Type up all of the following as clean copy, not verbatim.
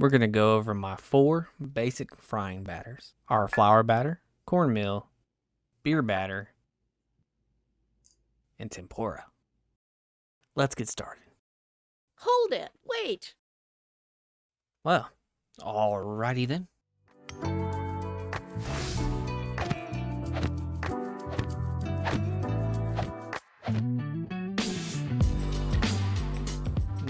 We're going to go over my 4 basic frying batters. Our flour batter, cornmeal, beer batter, and tempura. Let's get started. Hold it. Wait. Well, alrighty then.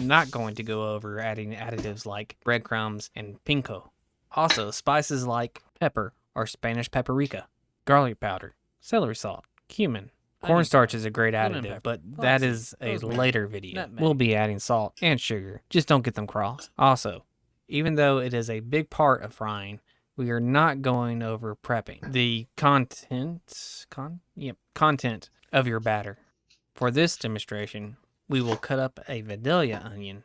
Not going to go over adding additives like breadcrumbs and pinko. Also, spices like pepper or Spanish paprika, garlic powder, celery salt, cumin. Cornstarch is a great additive, but that is a later video. We'll be adding salt and sugar. Just don't get them crossed. Also, even though it is a big part of frying, we are not going over prepping the content of your batter. For this demonstration, we will cut up a Vidalia onion,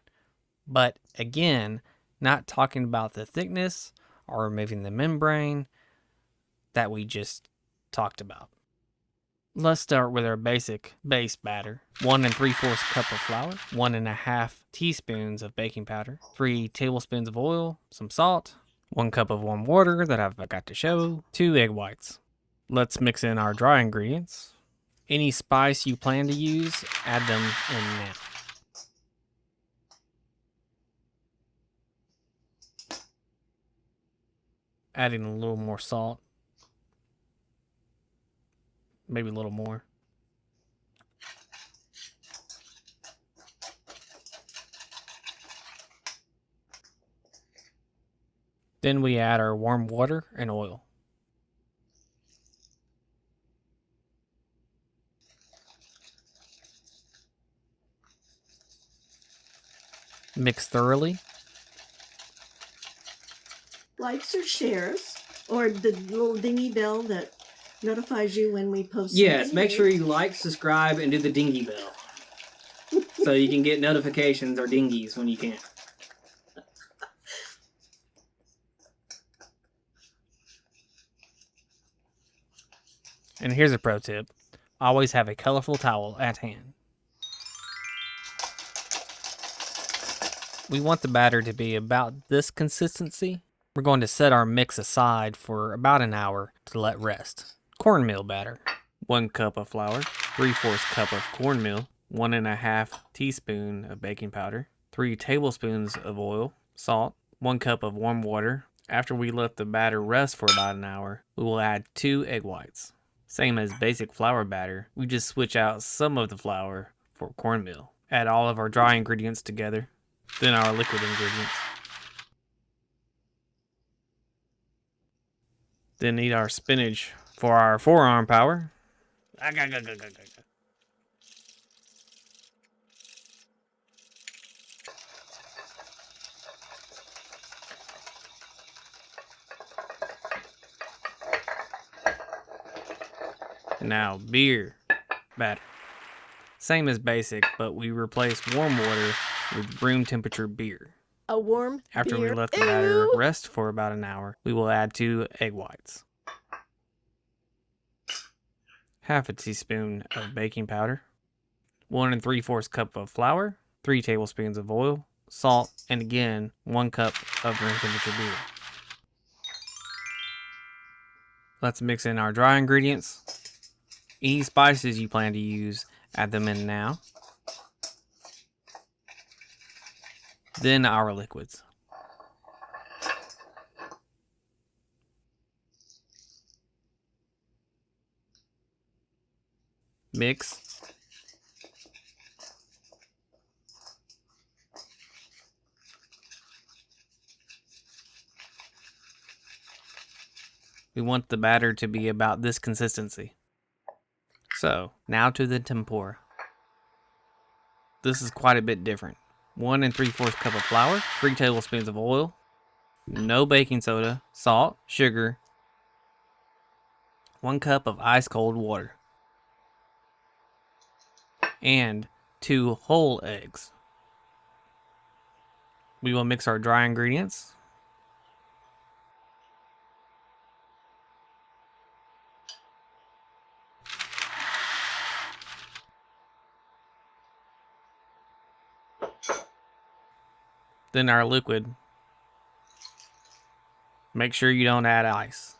but again, not talking about the thickness or removing the membrane that we just talked about. Let's start with our basic base batter. 1 3/4 cup of flour, 1 1/2 teaspoons of baking powder, 3 tablespoons of oil, some salt, 1 cup of warm water that I've got to show, 2 egg whites. Let's mix in our dry ingredients. Any spice you plan to use, add them in now. Adding a little more salt. Maybe a little more. Then we add our warm water and oil. Mix thoroughly. Likes or shares, or the little dingy bell that notifies you when we post. Yes, make sure you like, subscribe, and do the dingy bell. So you can get notifications or dingies when you can. And here's a pro tip. Always have a colorful towel at hand. We want the batter to be about this consistency. We're going to set our mix aside for about an hour to let rest. Cornmeal batter. 1 cup of flour, 3/4 cup of cornmeal, 1 1/2 teaspoon of baking powder, 3 tablespoons of oil, salt, 1 cup of warm water. After we let the batter rest for about an hour, we will add 2 egg whites. Same as basic flour batter, we just switch out some of the flour for cornmeal. Add all of our dry ingredients together, then our liquid ingredients. Then need our spinach for our forearm power. Now beer batter. Same as basic, but we replace warm water with room temperature beer. A warm After beer. we let the batter rest for about an hour, we will add 2 egg whites. 1/2 teaspoon of baking powder, 1 3/4 cup of flour, 3 tablespoons of oil, salt, and again, 1 cup of room temperature beer. Let's mix in our dry ingredients. Any spices you plan to use, add them in now. Then our liquids. Mix. We want the batter to be about this consistency. So, now to the tempura. This is quite a bit different. 1 3/4 cup of flour, 3 tablespoons of oil, no baking soda, salt, sugar, 1 cup of ice cold water, and 2 whole eggs. We will mix our dry ingredients. Then our liquid. Make sure you don't add ice.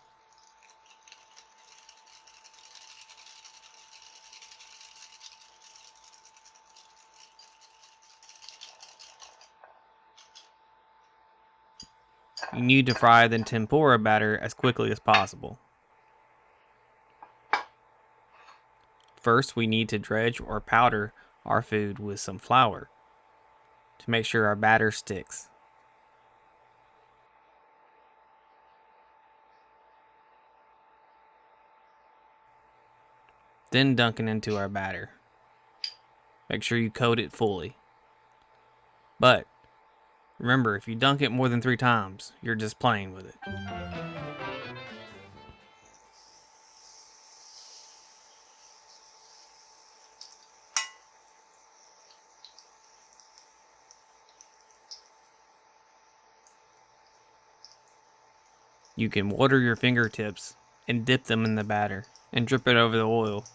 You need to fry the tempura batter as quickly as possible. First, we need to dredge or powder our food with some flour to make sure our batter sticks. Then dunk it into our batter. Make sure you coat it fully. But remember, if you dunk it more than 3 times, you're just playing with it. You can water your fingertips and dip them in the batter and drip it over the oil.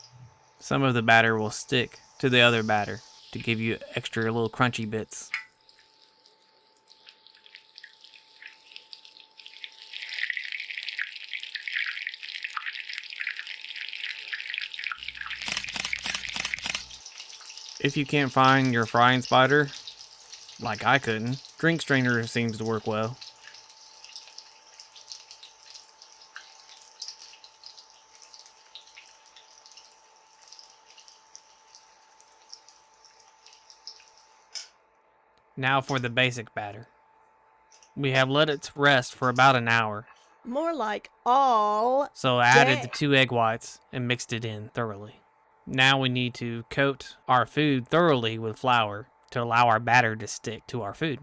Some of the batter will stick to the other batter to give you extra little crunchy bits. If you can't find your frying spider, like I couldn't, drink strainer seems to work well. Now for the basic batter. We have let it rest for about an hour, More like all so I added day. the 2 egg whites and mixed it in thoroughly. Now we need to coat our food thoroughly with flour to allow our batter to stick to our food.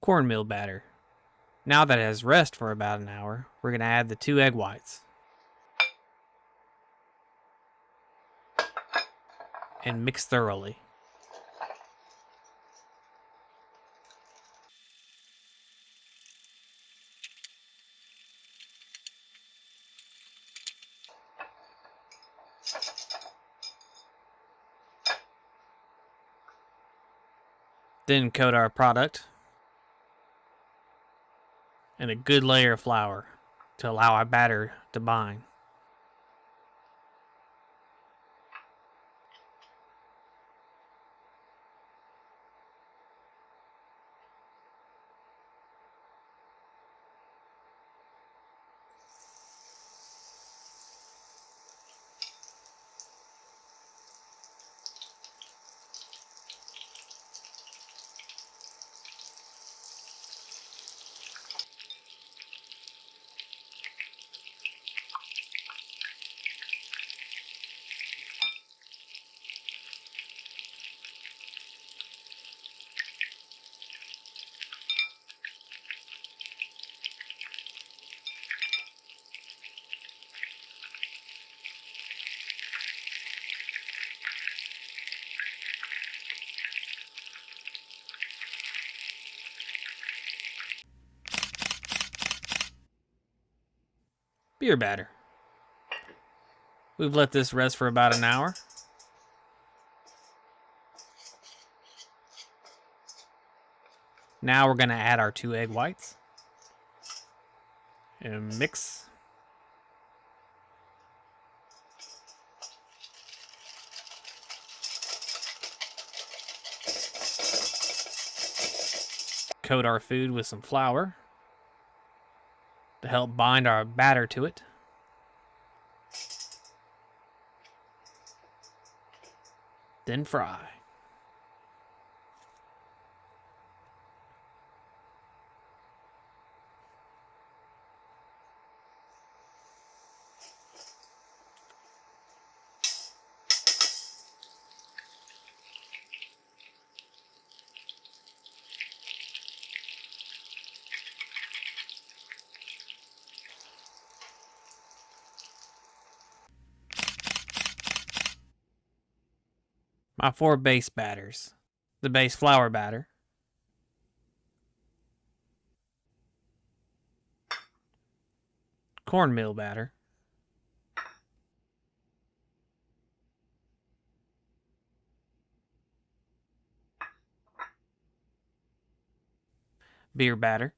Cornmeal batter. Now that it has rest for about an hour, we're going to add the 2 egg whites and mix thoroughly. Then coat our product in a good layer of flour to allow our batter to bind. Beer batter. We've let this rest for about an hour. Now we're going to add our 2 egg whites and mix. Coat our food with some flour to help bind our batter to it. Then fry. My 4 base batters: the base flour batter, cornmeal batter, beer batter,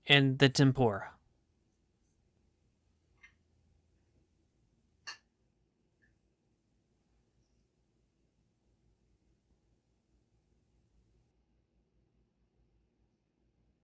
and the tempura.